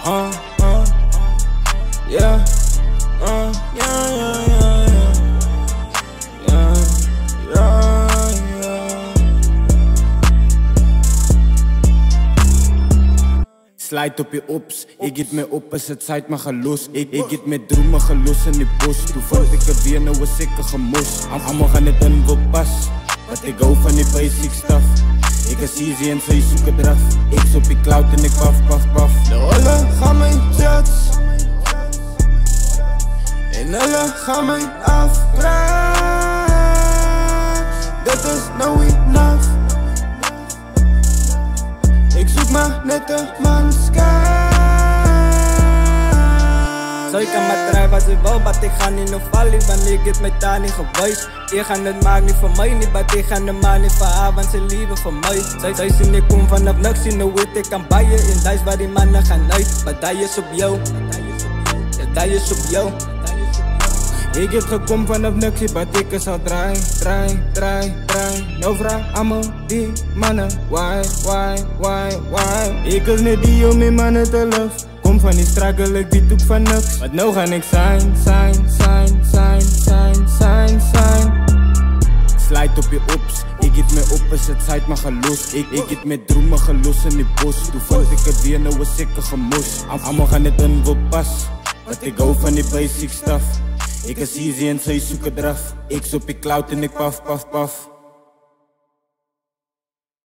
Yeah, Slide op je ops, ik get me op as het site maar gelos. Ik get met dromen gelos in die bos. Toen vond ik het weer, nou was ik een gemos. Allemaal gaan het in wil pas, want ik hou van die basic stuff. Ik is easy en sy soek het draf. Ik is op die cloud en ik paf. De hulle gaan my judge en hulle gaan my afvraag. Dit is nou enough. Ik zoek maar net een manskaart. Zo ik kan maar drijven als ik wil, maar ik ga niet nog vallen, want ik heb mijn taal niet geweest. Ik ga het maken niet voor mij, niet, maar ik ga het maken niet voor haar, want ze liefde voor mij. Zij zien ik kom vanaf niks, zien hoe ik kan bijen. In thuis waar die mannen gaan uit, maar dat is op jou. Ja, dat is op jou. Ik heb gekomen vanaf niks, maar ik is al draai. Nou vraag allemaal die mannen, why? Ik is net die om die mannen te love. Kom van die struggle, ik weet ook van niks. Maar nou ga ik sign. Slide op je ops, ik get me op as het site maar gelos. Ik get met dromen gelos in die bos. Toen vond ik het weer, nou was ik een gemos. Allemaal gaan het in wil pas, want ik hou van die basic stuff. Ik is easy en sy soek het draf. Ik is op die cloud en ik paf.